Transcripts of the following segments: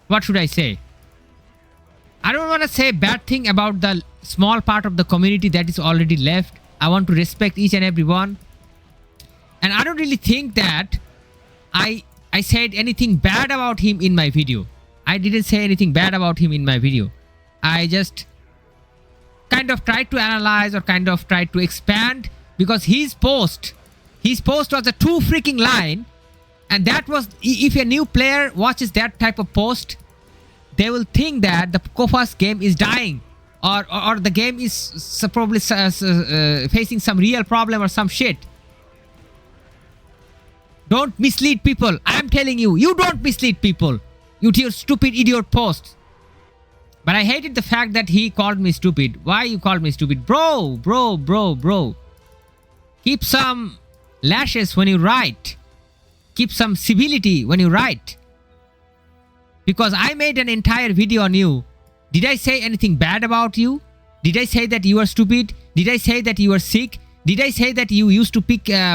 what should I say? I don't want to say bad thing about the small part of the community that is already left. I want to respect each and every one. And I don't really think that I said anything bad about him in my video. I didn't say anything bad about him in my video. I just kind of tried to analyze or kind of tried to expand, because his post was a too freaking line. And that was, if a new player watches that type of post, they will think that the KOFAS game is dying, or the game is probably facing some real problem or some shit. Don't mislead people. I am telling you, you don't mislead people. You to your stupid idiot posts. But I hated the fact that he called me stupid. Why you called me stupid? Bro. Keep some lashes when you write. Keep some civility when you write. Because I made an entire video on you. Did I say anything bad about you? Did I say that you are stupid? Did I say that you are sick? Did I say that you used to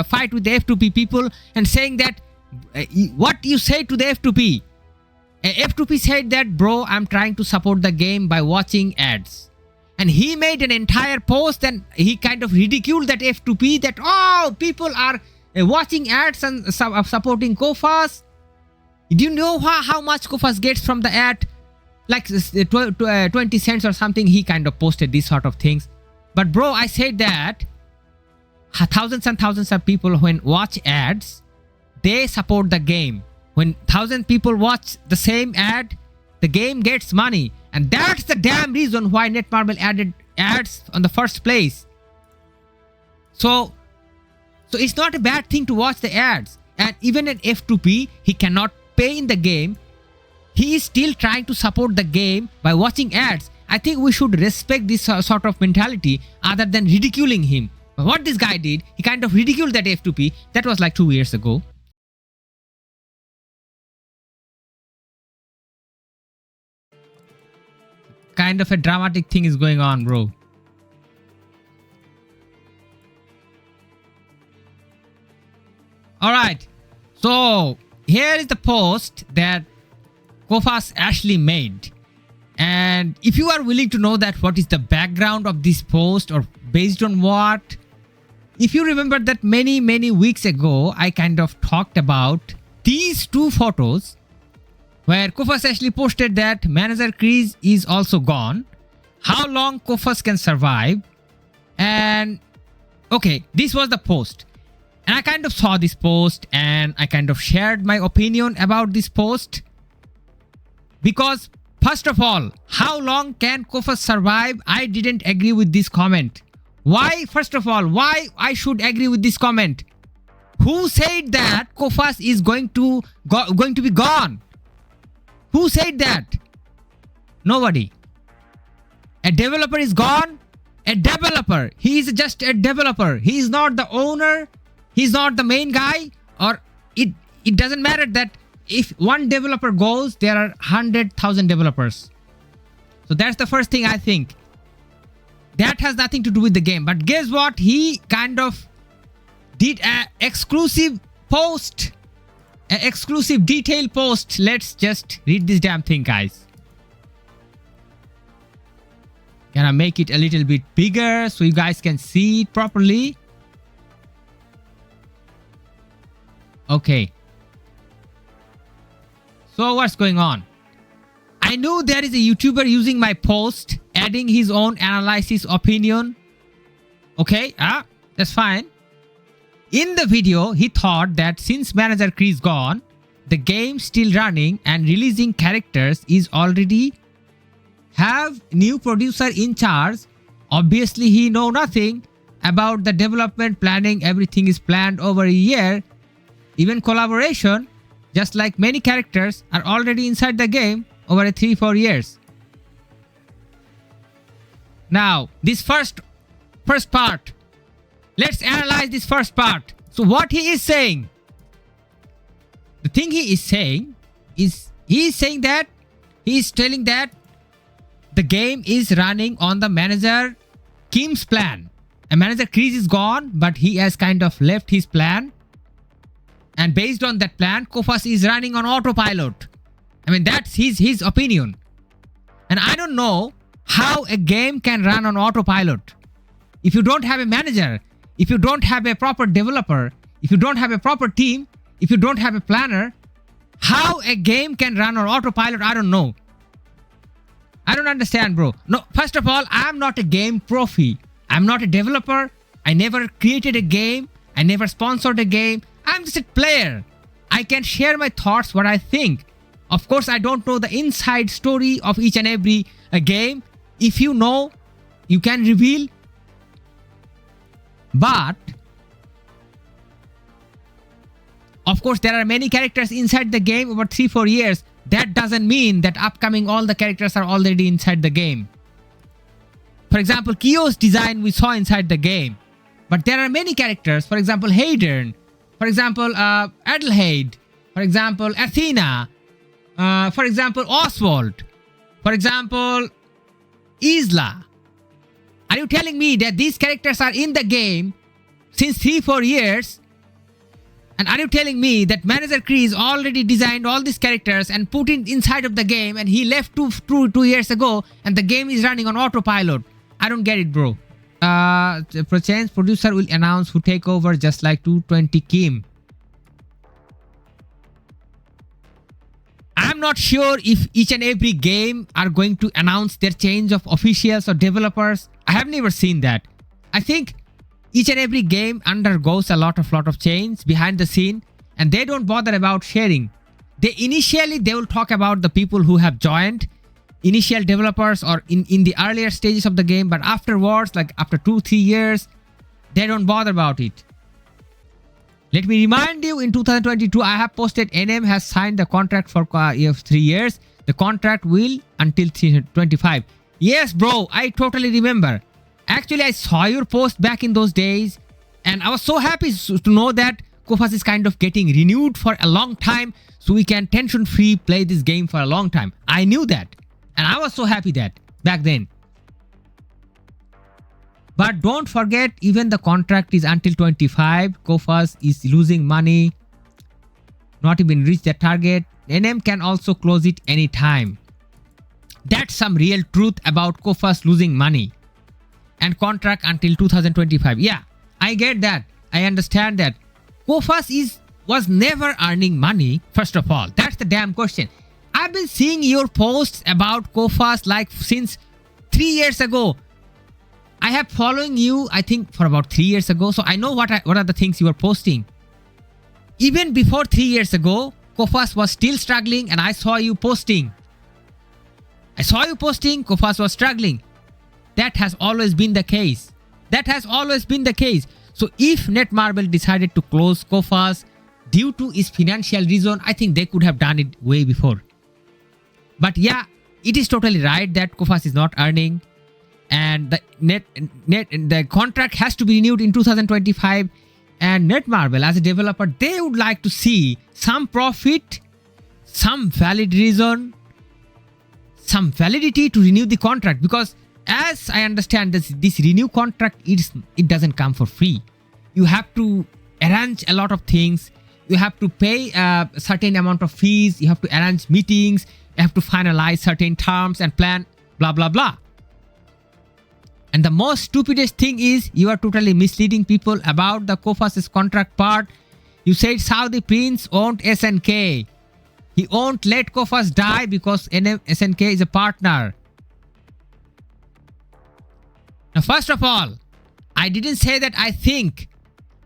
fight with the F2P people and saying that what you say to the F2P? F2P said that, bro, I'm trying to support the game by watching ads. And he made an entire post and he kind of ridiculed that F2P that, oh, people are watching ads and supporting KOFAS. Do you know how much KOFAS gets from the ad? Like 20 cents or something. He kind of posted these sort of things. But bro, I said that thousands and thousands of people when watch ads, they support the game. When 1,000 people watch the same ad, the game gets money. And that's the damn reason why Netmarble added ads on the first place. So it's not a bad thing to watch the ads. And even at F2P, he cannot pay in the game. He is still trying to support the game by watching ads. I think we should respect this sort of mentality other than ridiculing him. But what this guy did, he kind of ridiculed that F2P. That was like 2 years ago. Kind of a dramatic thing is going on, bro. Alright. So, here is the post that KOFAS Ashley made. And if you are willing to know that what is the background of this post or based on what, if you remember that many weeks ago, I kind of talked about these two photos where KOFAS Ashley posted that manager Chris is also gone. How long KOFAS can survive? And okay, this was the post. And I kind of saw this post and I kind of shared my opinion about this post. Because first of all, how long can KOFAS survive? I didn't agree with this comment. Why? First of all, why I should agree with this comment? Who said that KOFAS is going to be gone? Who said that? Nobody. A developer is gone. A developer. He is just a developer. He is not the owner. He's not the main guy. Or it doesn't matter that if one developer goes, there are 100,000 developers. So that's the first thing I think. That has nothing to do with the game. But guess what? He kind of did an exclusive post. An exclusive detail post. Let's just read this damn thing, guys. Can I make it a little bit bigger so you guys can see it properly? Okay. So what's going on? I knew there is a YouTuber using my post, adding his own analysis opinion. Okay, that's fine. In the video, he thought that since manager Chris gone, the game still running and releasing characters is already have new producer in charge. Obviously, he know nothing about the development planning. Everything is planned over a year. Even collaboration, just like many characters, are already inside the game over 3-4 years. Now, this first part. Let's analyze this first part. So what he is saying, the thing he is saying is he is telling that the game is running on the manager Kim's plan. And manager Chris is gone, but he has kind of left his plan. And based on that plan, KOFAS is running on autopilot. I mean, that's his opinion. And I don't know how a game can run on autopilot. If you don't have a manager, if you don't have a proper developer, if you don't have a proper team, if you don't have a planner, how a game can run on autopilot, I don't know. I don't understand, bro. No, first of all, I'm not a game profi. I'm not a developer. I never created a game. I never sponsored a game. I'm just a player. I can share my thoughts, what I think. Of course, I don't know the inside story of each and every game. If you know, you can reveal. But of course, there are many characters inside the game over 3-4 years. That doesn't mean that upcoming all the characters are already inside the game. For example, Kyo's design we saw inside the game. But there are many characters. For example, Hayden. For example, Adelheid. For example, Athena. For example, Oswald. For example, Isla. Are you telling me that these characters are in the game since 3-4 years? And are you telling me that Manager Kreese already designed all these characters and put it inside of the game and he left two years ago and the game is running on autopilot? I don't get it, bro. The change producer will announce who take over just like 220 Kim. I'm not sure if each and every game are going to announce their change of officials or developers. I have never seen that. I think each and every game undergoes a lot of change behind the scene and they don't bother about sharing. They will talk about the people who have joined, initial developers or in the earlier stages of the game, but afterwards, like after 2-3 years, they don't bother about it. Let me remind you, in 2022, I have posted NM has signed the contract for 3 years. The contract will until 2025. Yes, bro, I totally remember. Actually, I saw your post back in those days and I was so happy to know that KOFAS is kind of getting renewed for a long time so we can tension-free play this game for a long time. I knew that and I was so happy that back then. But don't forget, even the contract is until 25. KOFAS is losing money, not even reach the target. NM can also close it anytime. That's some real truth about KOFAS losing money. And contract until 2025. Yeah, I get that. I understand that. KOFAS was never earning money, first of all. That's the damn question. I've been seeing your posts about KOFAS like since 3 years ago. I have following you, I think, for about 3 years ago. So I know what are the things you are posting. Even before 3 years ago, KOFAS was still struggling and I saw you posting. KOFAS was struggling. That has always been the case. So if Netmarble decided to close KOFAS due to its financial reason, I think they could have done it way before. But yeah, it is totally right that KOFAS is not earning. And the contract has to be renewed in 2025. And Netmarble as a developer, they would like to see some profit, some valid reason, some validity to renew the contract. Because as I understand this renew contract, it doesn't come for free. You have to arrange a lot of things. You have to pay a certain amount of fees. You have to arrange meetings. You have to finalize certain terms and plan, blah, blah, blah. And the most stupidest thing is you are totally misleading people about the KOFAS's contract part. You said Saudi Prince owned SNK. He won't let KOFAS die because SNK is a partner. Now, first of all, I didn't say that I think.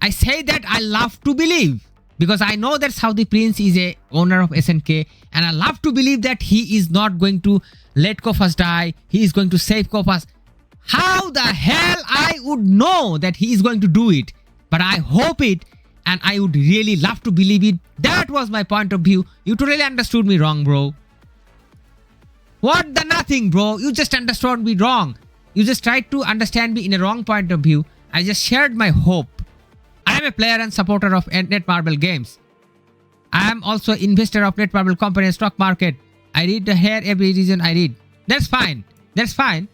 I say that I love to believe. Because I know that Saudi Prince is a owner of SNK. And I love to believe that he is not going to let KOFAS die. He is going to save KOFAS. How the hell I would know that he is going to do it? But I hope it. And I would really love to believe it. That was my point of view. You totally understood me wrong, bro. What the nothing, bro? You just understood me wrong. You just tried to understand me in a wrong point of view. I just shared my hope. I am a player and supporter of Netmarble games. I am also investor of Netmarble company and stock market. I read here every reason I read. That's fine. That's fine.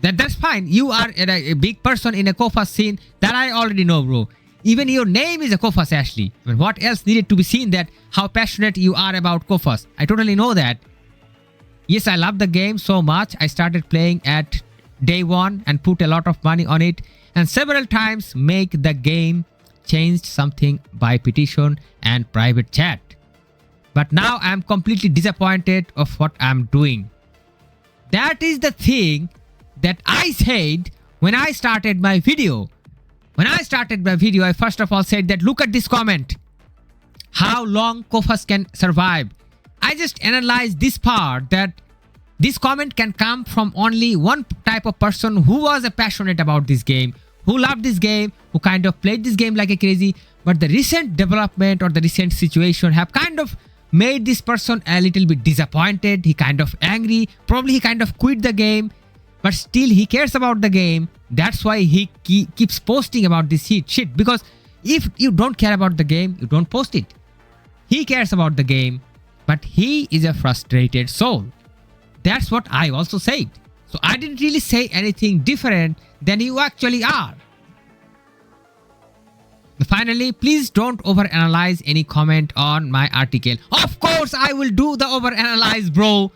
That's fine. You are a big person in a KOFAS scene. That I already know, bro. Even your name is a KOFAS, Ashley. I mean, what else needed to be seen that how passionate you are about KOFAS? I totally know that. Yes, I love the game so much. I started playing at day one and put a lot of money on it. And several times make the game changed something by petition and private chat. But now I am completely disappointed of what I am doing. That is the thing that I said when I started my video. When I started my video, I first of all said that look at this comment. How long KOFAS can survive? I just analyzed this part that this comment can come from only one type of person who was passionate about this game, who loved this game, who kind of played this game like a crazy. But the recent development or the recent situation have kind of made this person a little bit disappointed. He kind of angry. Probably he kind of quit the game. But still he cares about the game. That's why he keeps posting about this shit. Because if you don't care about the game, you don't post it. He cares about the game. But he is a frustrated soul. That's what I also said. So I didn't really say anything different than you actually are. Finally, please don't overanalyze any comment on my article. Of course, I will do the overanalyze, bro.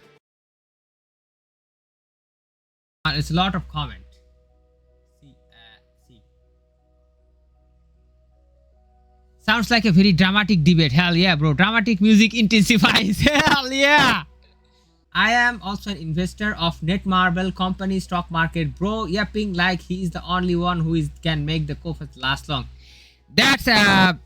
It's a lot of comment. See. Sounds like a very dramatic debate. Hell yeah, bro. Dramatic music intensifies. Hell yeah. I am also an investor of Netmarble company stock market, bro. Yapping like he is the only one who can make the KOFAS last long. That's I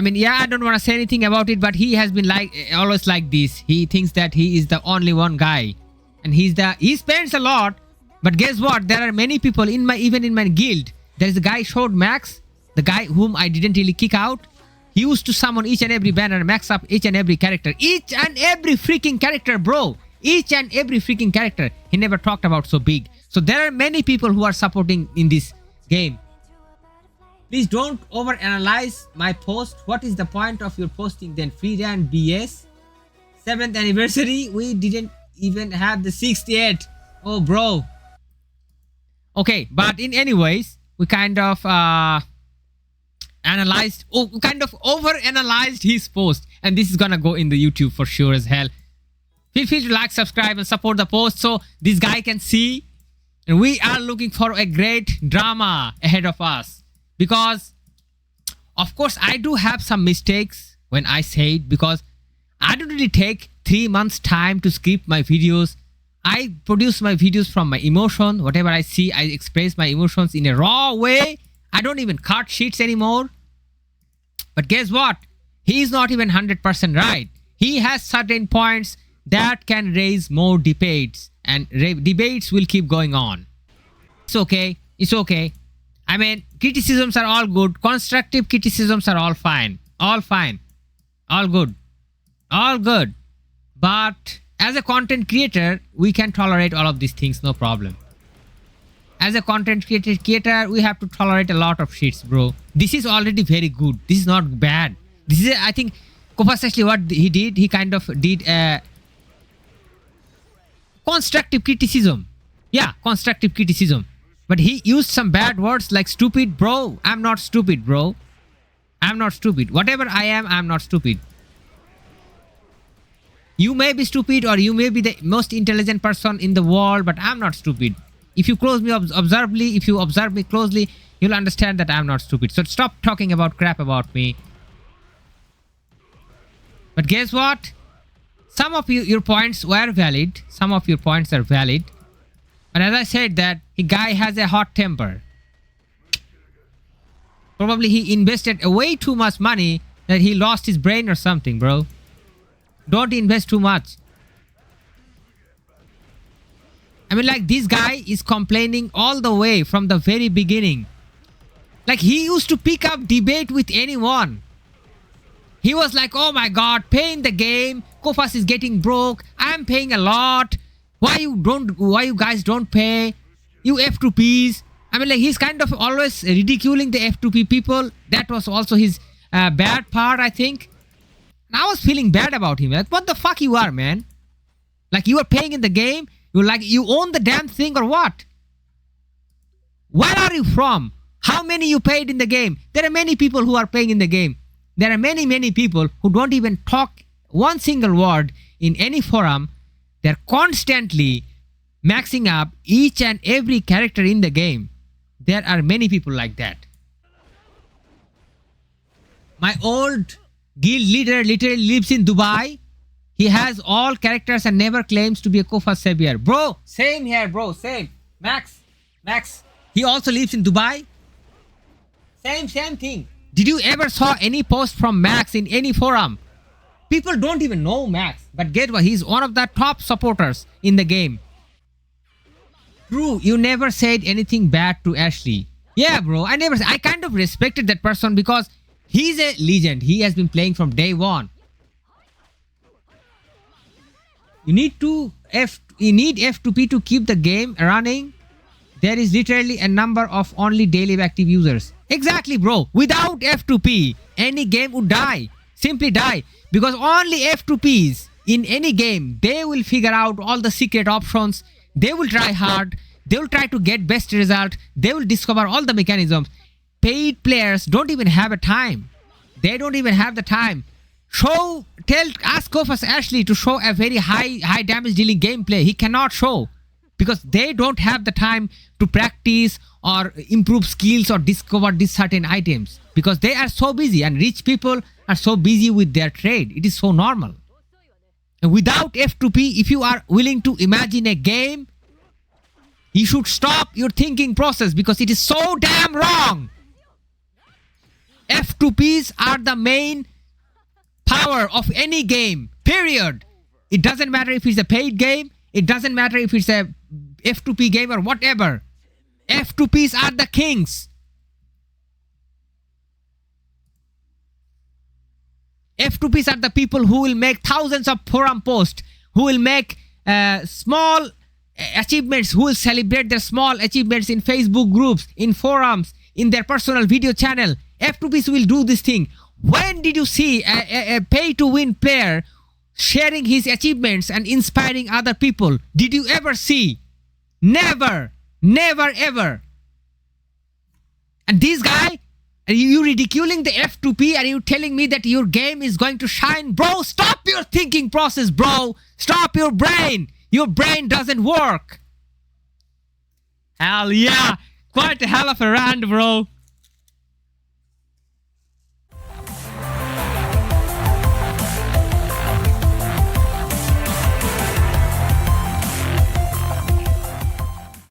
mean, yeah, I don't want to say anything about it, but he has been like always like this. He thinks that he is the only one guy, and he spends a lot. But guess what? There are many people even in my guild. There is a guy showed Max, the guy whom I didn't really kick out. He used to summon each and every banner, max up each and every character, each and every freaking character, bro. Each and every freaking character. He never talked about so big. So there are many people who are supporting in this game. Please don't overanalyze my post. What is the point of your posting then? Free Rant BS 7th anniversary. We didn't even have the 6th yet. Oh, bro. Okay, but in anyways, we kind of overanalyzed his post, and this is gonna go in the YouTube for sure as hell. Feel free to like, subscribe, and support the post so this guy can see. And we are looking for a great drama ahead of us. Because, of course, I do have some mistakes when I say it. Because I don't really take 3 months time to script my videos. I produce my videos from my emotion. Whatever I see, I express my emotions in a raw way. I don't even cut sheets anymore. But guess what? He is not even 100% right. He has certain points that can raise more debates, and debates will keep going on. It's okay. It's okay. I mean, criticisms are all good. Constructive criticisms are all fine. All fine. All good. All good. But as a content creator, we can tolerate all of these things, no problem. As a content creator, we have to tolerate a lot of shits, bro. This is already very good. This is not bad. This is, I think, KOFAS actually what he did, he kind of did a constructive criticism. Yeah, constructive criticism. But he used some bad words like stupid, bro. I'm not stupid, bro. I'm not stupid. Whatever I am, I'm not stupid. You may be stupid or you may be the most intelligent person in the world, but I'm not stupid. If you close me observably, if you observe me closely, you'll understand that I'm not stupid. So stop talking about crap about me. But guess what? Some of your points were valid. Some of your points are valid. But as I said that, the guy has a hot temper. Probably he invested way too much money that he lost his brain or something, bro. Don't invest too much. I mean, like, this guy is complaining all the way from the very beginning. Like, he used to pick up debate with anyone. He was like, oh my god, paying the game. KOFAS is getting broke. I'm paying a lot. Why you guys don't pay? You F2Ps. I mean, like, he's kind of always ridiculing the F2P people. That was also his bad part, I think. And I was feeling bad about him. Like, what the fuck you are, man? Like, you are paying in the game. You own the damn thing or what? Where are you from? How many you paid in the game? There are many people who are paying in the game. There are many people who don't even talk one single word in any forum. They're constantly maxing up each and every character in the game. There are many people like that. My old guild leader literally lives in Dubai. He has all characters and never claims to be a KOFAS savior. Bro, same here, bro, same. Max, he also lives in Dubai. Same thing. Did you ever saw any post from Max in any forum? People don't even know Max, but get what? He's one of the top supporters in the game. True, you never said anything bad to Ashley. Yeah, bro, I kind of respected that person because he's a legend. He has been playing from day one. You need F2P to keep the game running. There is literally a number of only daily active users. Exactly, bro. Without F2P, any game would die. Simply die. Because only F2Ps in any game, they will figure out all the secret options. They will try hard. They will try to get best result. They will discover all the mechanisms. Paid players don't even have a time. They don't even have the time. Ask KOFAS Ashley to show a very high damage dealing gameplay. He cannot show because they don't have the time to practice or improve skills or discover these certain items because they are so busy, and rich people are so busy with their trade. It is so normal. And without F2P, if you are willing to imagine a game, you should stop your thinking process because it is so damn wrong. F2Ps are the main power of any game, period. It doesn't matter if it's a paid game. It doesn't matter if it's a F2P game or whatever. F2Ps are the kings. F2Ps are the people who will make thousands of forum posts, who will make small achievements, who will celebrate their small achievements in Facebook groups, in forums, in their personal video channel. F2Ps will do this thing. When did you see a pay-to-win player sharing his achievements and inspiring other people? Did you ever see? Never. Never ever. And this guy, are you ridiculing the F2P? Are you telling me that your game is going to shine? Bro, stop your thinking process, bro. Stop your brain. Your brain doesn't work. Hell yeah. Quite a hell of a rant, bro.